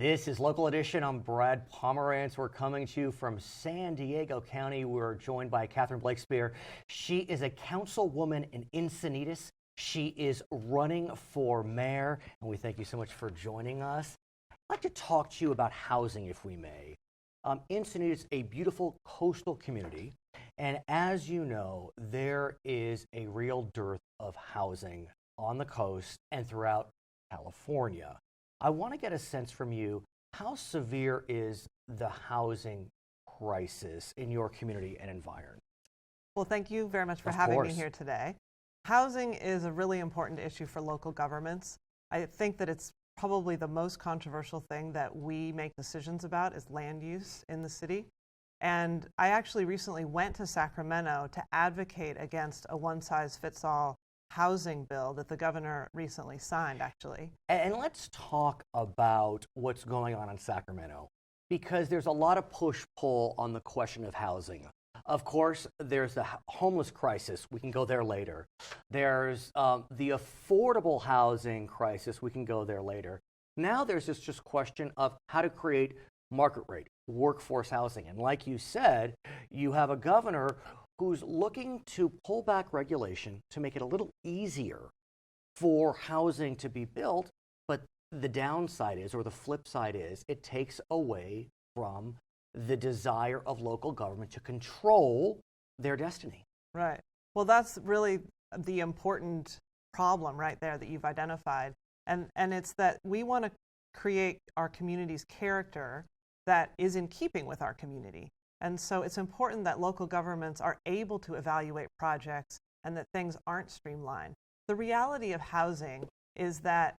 This is Local Edition. I'm Brad Pomerance. We're coming to you from San Diego County. We're joined by Catherine Blakespear. She is a councilwoman in Encinitas. She is running for mayor, and we thank you so much for joining us. I'd like to talk to you about housing, if we may. Encinitas is a beautiful coastal community, and as you know, there is a real dearth of housing on the coast and throughout California. I want to get a sense from you, how severe is the housing crisis in your community and environment? Well, thank you very much for having me here today. Housing is a really important issue for local governments. I think that it's probably the most controversial thing that we make decisions about is land use in the city. And I actually recently went to Sacramento to advocate against a one-size-fits-all housing bill that the governor recently signed, actually. And let's talk about what's going on in Sacramento, because there's a lot of push-pull on the question of housing. Of course, there's the homeless crisis. We can go there later. There's the affordable housing crisis. We can go there later. Now there's this just question of how to create market rate workforce housing. And like you said, you have a governor who's looking to pull back regulation to make it a little easier for housing to be built, but the downside is, or the flip side is, it takes away from the desire of local government to control their destiny. Right. Well, that's really the important problem right there that you've identified. And it's that we want to create our community's character that is in keeping with our community. And so it's important that local governments are able to evaluate projects and that things aren't streamlined. The reality of housing is that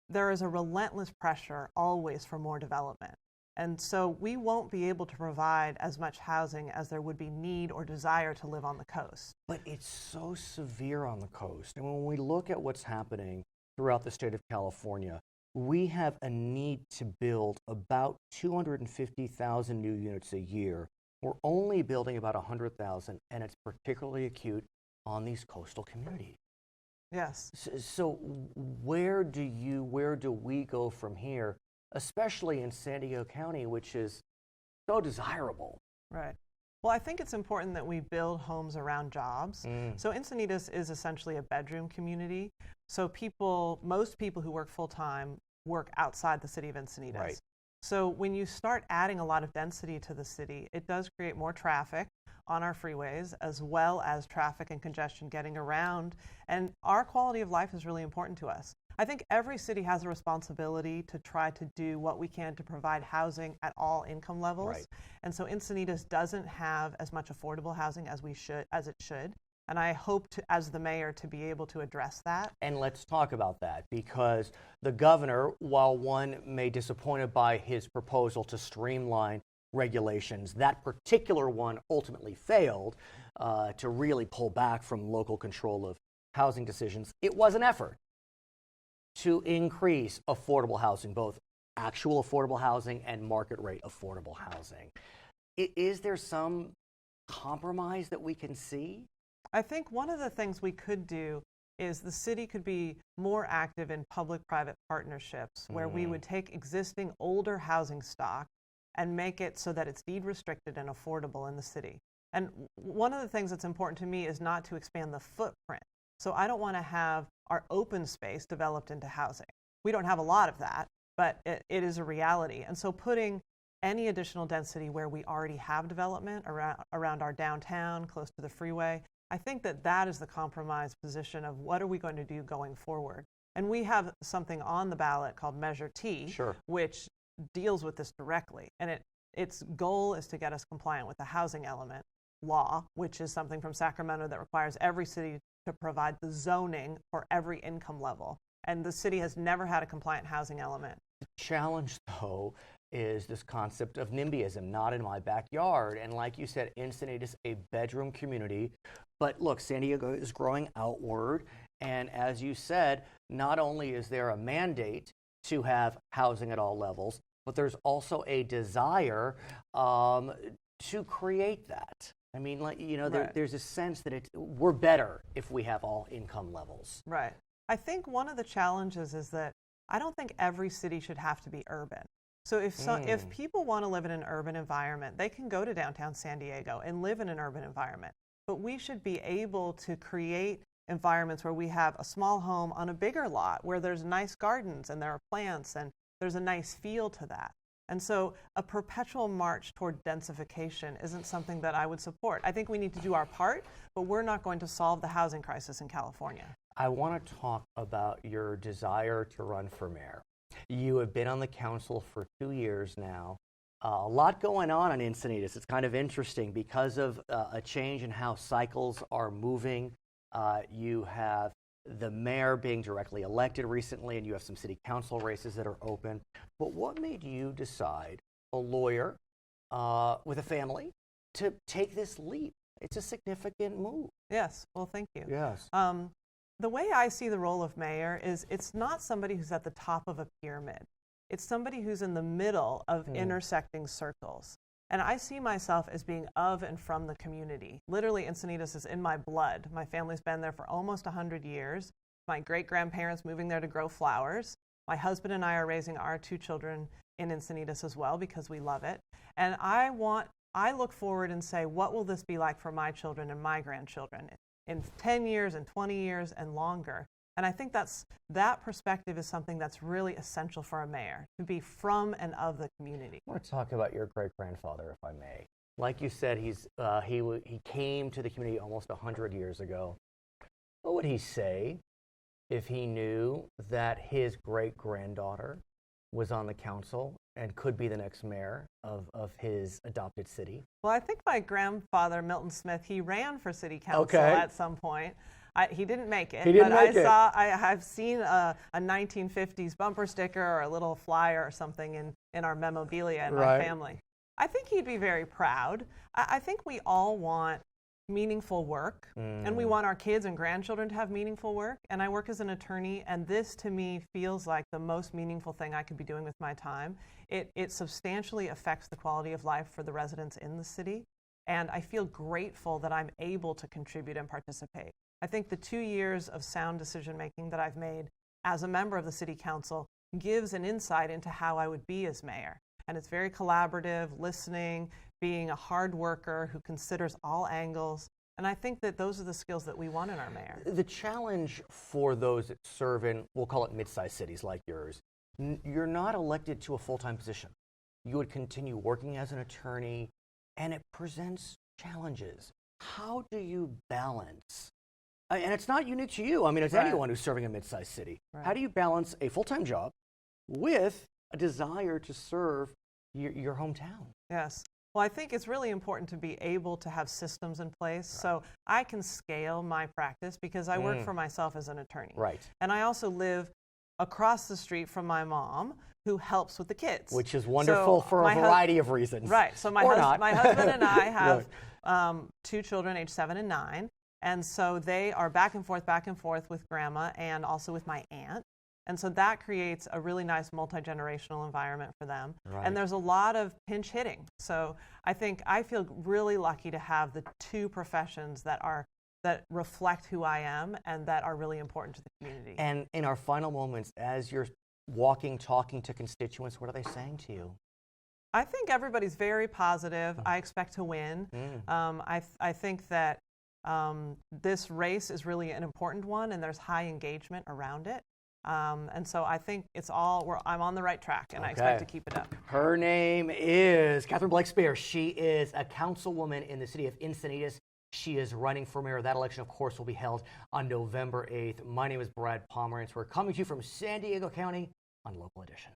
there is a relentless pressure always for more development. And so we won't be able to provide as much housing as there would be need or desire to live on the coast. But it's so severe on the coast. And when we look at what's happening throughout the state of California, we have a need to build about 250,000 new units a year. We're only building about 100,000, and it's particularly acute on these coastal communities. Yes. So where do we go from here, especially in San Diego County, which is so desirable? Right. Well, I think it's important that we build homes around jobs. So Encinitas is essentially a bedroom community. So most people who work full-time work outside the city of Encinitas. Right. So when you start adding a lot of density to the city, it does create more traffic on our freeways, as well as traffic and congestion getting around. And our quality of life is really important to us. I think every city has a responsibility to try to do what we can to provide housing at all income levels. Right. And so Encinitas doesn't have as much affordable housing as it should. And I hope to, as the mayor, to be able to address that. And let's talk about that, because the governor, while one may be disappointed by his proposal to streamline regulations, that particular one ultimately failed to really pull back from local control of housing decisions. It was an effort to increase affordable housing, both actual affordable housing and market rate affordable housing. Is there some compromise that we can see? I think one of the things we could do is the city could be more active in public-private partnerships where we would take existing older housing stock and make it so that it's deed restricted and affordable in the city. And one of the things that's important to me is not to expand the footprint. So I don't want to have our open space developed into housing. We don't have a lot of that, but it is a reality. And so putting any additional density where we already have development around our downtown, close to the freeway, I think that is the compromise position of what are we going to do going forward. And we have something on the ballot called Measure T, Sure. which deals with this directly. And its goal is to get us compliant with the housing element law, which is something from Sacramento that requires every city to provide the zoning for every income level. And the city has never had a compliant housing element. The challenge, though, is this concept of NIMBYism, not in my backyard. And like you said, Encinitas, a bedroom community. But look, San Diego is growing outward. And as you said, not only is there a mandate to have housing at all levels, but there's also a desire to create that. I mean, like, you know, Right. there's a sense that we're better if we have all income levels. Right. I think one of the challenges is that I don't think every city should have to be urban. So if people want to live in an urban environment, they can go to downtown San Diego and live in an urban environment. But we should be able to create environments where we have a small home on a bigger lot where there's nice gardens and there are plants and there's a nice feel to that. And so a perpetual march toward densification isn't something that I would support. I think we need to do our part, but we're not going to solve the housing crisis in California. I want to talk about your desire to run for mayor. You have been on the council for 2 years now. A lot going on Encinitas. It's kind of interesting because of a change in how cycles are moving. You have the mayor being directly elected recently, and you have some city council races that are open. But what made you decide, a lawyer with a family, to take this leap? It's a significant move. Yes, well, thank you. Yes. The way I see the role of mayor is it's not somebody who's at the top of a pyramid. It's somebody who's in the middle of intersecting circles. And I see myself as being of and from the community. Literally, Encinitas is in my blood. My family's been there for almost 100 years. My great-grandparents moving there to grow flowers. My husband and I are raising our 2 children in Encinitas as well because we love it. And I look forward and say, what will this be like for my children and my grandchildren in 10 years and 20 years and longer? And I think that perspective is something that's really essential for a mayor, to be from and of the community. I want to talk about your great-grandfather, if I may. Like you said, he came to the community almost 100 years ago. What would he say if he knew that his great-granddaughter was on the council and could be the next mayor of his adopted city? Well, I think my grandfather, Milton Smith, he ran for city council at some point. He didn't make it, I've seen a 1950s bumper sticker or a little flyer or something in our memorabilia in my family. I think he'd be very proud. I think we all want meaningful work, and we want our kids and grandchildren to have meaningful work. And I work as an attorney, and this to me feels like the most meaningful thing I could be doing with my time. It substantially affects the quality of life for the residents in the city, and I feel grateful that I'm able to contribute and participate. I think the 2 years of sound decision making that I've made as a member of the city council gives an insight into how I would be as mayor. And it's very collaborative, listening, being a hard worker who considers all angles. And I think that those are the skills that we want in our mayor. The challenge for those that serve in, we'll call it mid-sized cities like yours, you're not elected to a full-time position. You would continue working as an attorney, and it presents challenges. How do you balance? And it's not unique to you. I mean, it's anyone who's serving a mid-sized city. How do you balance a full-time job with a desire to serve your hometown? Yes. Well, I think it's really important to be able to have systems in place so I can scale my practice because I work for myself as an attorney. Right. And I also live across the street from my mom who helps with the kids. Which is wonderful for a variety of reasons. Right. So my husband and I have 2 children aged 7 and 9. And so they are back and forth with grandma and also with my aunt. And so that creates a really nice multi-generational environment for them. Right. And there's a lot of pinch hitting. So I feel really lucky to have the 2 professions that reflect who I am and that are really important to the community. And in our final moments, as you're talking to constituents, what are they saying to you? I think everybody's very positive. I expect to win. I think that this race is really an important one, and there's high engagement around it. And so I think I'm on the right track, and I expect to keep it up. Her name is Catherine Blakespear. She is a councilwoman in the city of Encinitas. She is running for mayor. That election, of course, will be held on November 8th. My name is Brad Pomerance. We're coming to you from San Diego County on Local Edition.